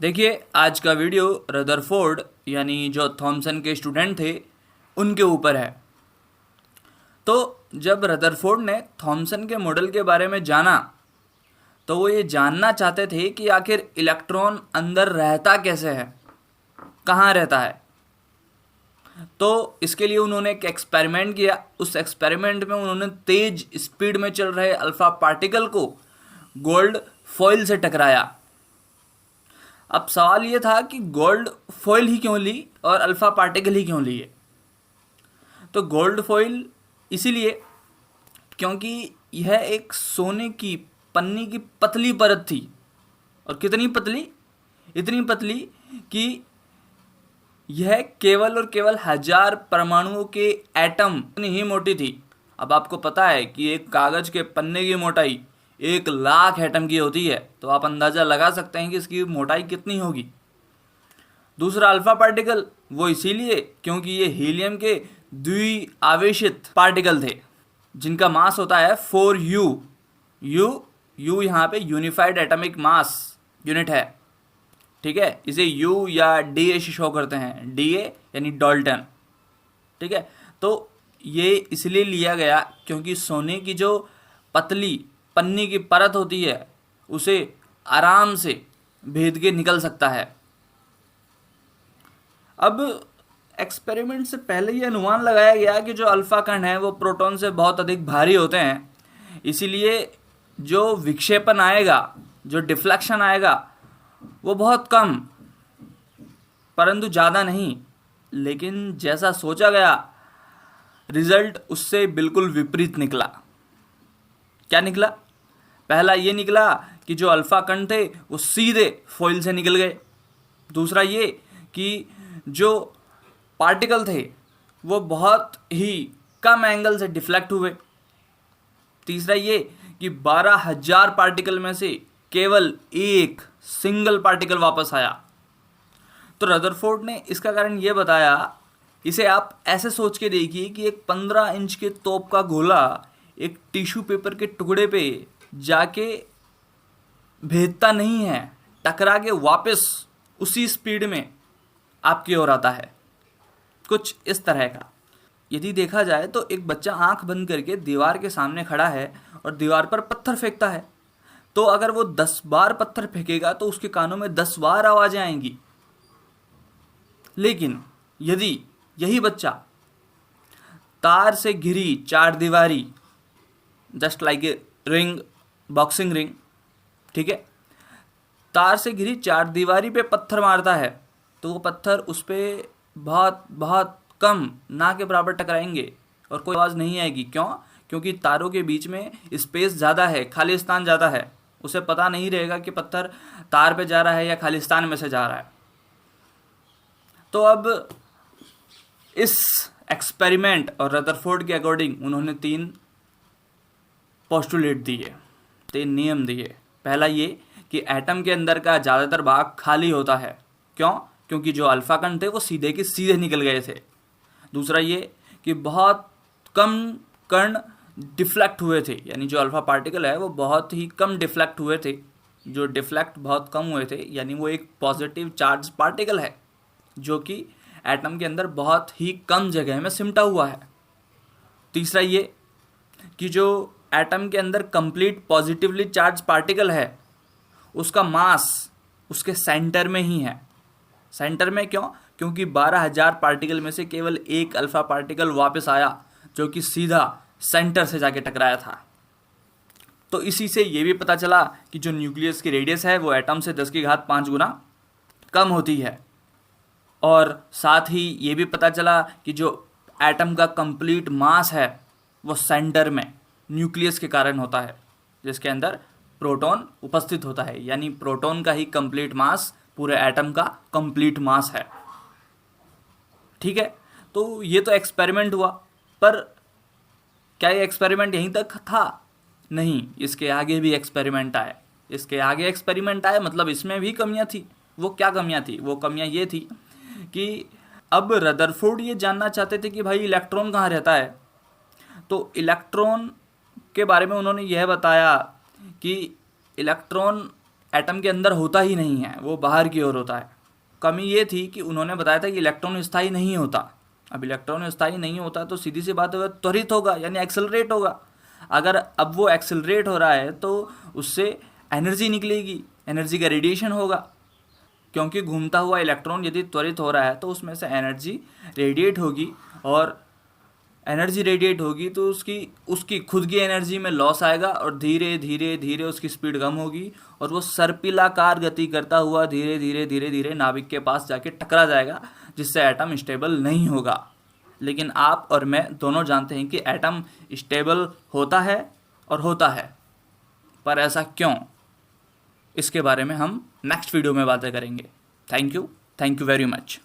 देखिए, आज का वीडियो रदरफोर्ड यानी जो थॉमसन के स्टूडेंट थे उनके ऊपर है। तो जब रदरफोर्ड ने थॉमसन के मॉडल के बारे में जाना तो वो ये जानना चाहते थे कि आखिर इलेक्ट्रॉन अंदर रहता कैसे है, कहाँ रहता है। तो इसके लिए उन्होंने एक एक्सपेरिमेंट किया। उस एक्सपेरिमेंट में उन्होंने तेज स्पीड में चल रहे अल्फा पार्टिकल को गोल्ड फॉइल से टकराया। अब सवाल ये था कि गोल्ड फॉइल ही क्यों ली और अल्फा पार्टिकल ही क्यों लिए। तो गोल्ड फॉइल इसीलिए क्योंकि यह एक सोने की पन्नी की पतली परत थी। और कितनी पतली? इतनी पतली कि यह केवल और केवल 1000 परमाणुओं के एटम इतनी ही मोटी थी। अब आपको पता है कि एक कागज के पन्ने की मोटाई 1,00,000 एटम की होती है, तो आप अंदाज़ा लगा सकते हैं कि इसकी मोटाई कितनी होगी। दूसरा अल्फा पार्टिकल, वो इसीलिए क्योंकि ये हीलियम के द्विआवेशित पार्टिकल थे जिनका मास होता है 4U। यू यहाँ पे यूनिफाइड एटॉमिक मास यूनिट है, ठीक है। इसे यू या डीए से शो करते हैं, डीए यानी डाल्टन, ठीक है। तो ये इसलिए लिया गया क्योंकि सोने की जो पतली पन्नी की परत होती है उसे आराम से भेद के निकल सकता है। अब एक्सपेरिमेंट से पहले ये अनुमान लगाया गया कि जो अल्फा कण है वो प्रोटॉन से बहुत अधिक भारी होते हैं, इसीलिए जो विक्षेपण आएगा, जो डिफ्लेक्शन आएगा वो बहुत कम, परंतु ज़्यादा नहीं। लेकिन जैसा सोचा गया रिजल्ट उससे बिल्कुल विपरीत निकला। क्या निकला? पहला ये निकला कि जो अल्फा कण थे वो सीधे फॉइल से निकल गए। दूसरा ये कि जो पार्टिकल थे वो बहुत ही कम एंगल से डिफ्लेक्ट हुए। तीसरा ये कि 12,000 पार्टिकल में से केवल एक सिंगल पार्टिकल वापस आया। तो रदरफोर्ड ने इसका कारण ये बताया, इसे आप ऐसे सोच के देखिए कि एक 15 इंच के तोप का गोला एक टिश्यू पेपर के टुकड़े पे जाके भेदता नहीं है, टकरा के वापस उसी स्पीड में आपकी ओर आता है, कुछ इस तरह का। यदि देखा जाए तो एक बच्चा आंख बंद करके दीवार के सामने खड़ा है और दीवार पर पत्थर फेंकता है, तो अगर वो 10 बार पत्थर फेंकेगा तो उसके कानों में 10 बार आवाजें आएंगी। लेकिन यदि यही बच्चा तार से घिरी चार दीवारी, just like a ring, boxing ring, ठीक है, तार से घिरी चार दीवारी पे पत्थर मारता है तो वो पत्थर उस पर बहुत बहुत कम, ना के बराबर टकराएंगे और कोई आवाज़ नहीं आएगी। क्यों? क्योंकि तारों के बीच में स्पेस ज़्यादा है, खालिस्तान ज़्यादा है। उसे पता नहीं रहेगा कि पत्थर तार पे जा रहा है या खालिस्तान में से जा रहा है। तो अब इस एक्सपेरिमेंट और रदरफोर्ड के अकॉर्डिंग उन्होंने 3 पोस्टुलेट दिए, 3 नियम दिए। पहला ये कि एटम के अंदर का ज़्यादातर भाग खाली होता है। क्यों? क्योंकि जो अल्फा कण थे वो सीधे के सीधे निकल गए थे। दूसरा ये कि बहुत कम कण डिफ्लेक्ट हुए थे, यानी जो अल्फा पार्टिकल है वो बहुत ही कम डिफ्लेक्ट हुए थे। जो डिफ्लेक्ट बहुत कम हुए थे यानी वो एक पॉजिटिव चार्ज पार्टिकल है जो कि एटम के अंदर बहुत ही कम जगह में सिमटा हुआ है। तीसरा ये कि जो एटम के अंदर कंप्लीट पॉजिटिवली चार्ज पार्टिकल है उसका मास उसके सेंटर में ही है। सेंटर में क्यों? क्योंकि 12,000 पार्टिकल में से केवल एक अल्फा पार्टिकल वापस आया जो कि सीधा सेंटर से जाके टकराया था। तो इसी से ये भी पता चला कि जो न्यूक्लियस की रेडियस है वो एटम से 10⁵ गुना कम होती है। और साथ ही ये भी पता चला कि जो एटम का कंप्लीट मास है वो सेंटर में न्यूक्लियस के कारण होता है, जिसके अंदर प्रोटॉन उपस्थित होता है। यानी प्रोटॉन का ही कंप्लीट मास पूरे एटम का कंप्लीट मास है, ठीक है। तो ये तो एक्सपेरिमेंट हुआ, पर क्या ये एक्सपेरिमेंट यहीं तक था? नहीं, इसके आगे भी एक्सपेरिमेंट आए। इसके आगे एक्सपेरिमेंट आए मतलब इसमें भी कमियां थी। वो क्या कमियां थी? वो कमियां ये थी कि अब रदरफोर्ड ये जानना चाहते थे कि भाई इलेक्ट्रॉन कहाँ रहता है। तो इलेक्ट्रॉन के बारे में उन्होंने यह बताया कि इलेक्ट्रॉन एटम के अंदर होता ही नहीं है, वो बाहर की ओर होता है। कमी ये थी कि उन्होंने बताया था कि इलेक्ट्रॉन स्थायी नहीं होता। अब इलेक्ट्रॉन स्थायी नहीं होता तो सीधी सी बात है, त्वरित होगा यानी एक्सेलरेट होगा। अगर अब वो एक्सेलरेट हो रहा है तो उससे एनर्जी निकलेगी, एनर्जी का रेडिएशन होगा, क्योंकि घूमता हुआ इलेक्ट्रॉन यदि त्वरित हो रहा है तो उसमें से एनर्जी रेडिएट होगी, और एनर्जी रेडिएट होगी तो उसकी खुद की एनर्जी में लॉस आएगा, और धीरे धीरे धीरे उसकी स्पीड कम होगी, और वो सर्पिलाकार गति करता हुआ धीरे धीरे धीरे धीरे नाभिक के पास जाके टकरा जाएगा, जिससे एटम स्टेबल नहीं होगा। लेकिन आप और मैं दोनों जानते हैं कि एटम स्टेबल होता है और होता है, पर ऐसा क्यों, इसके बारे में हम नेक्स्ट वीडियो में बातें करेंगे। Thank you very much.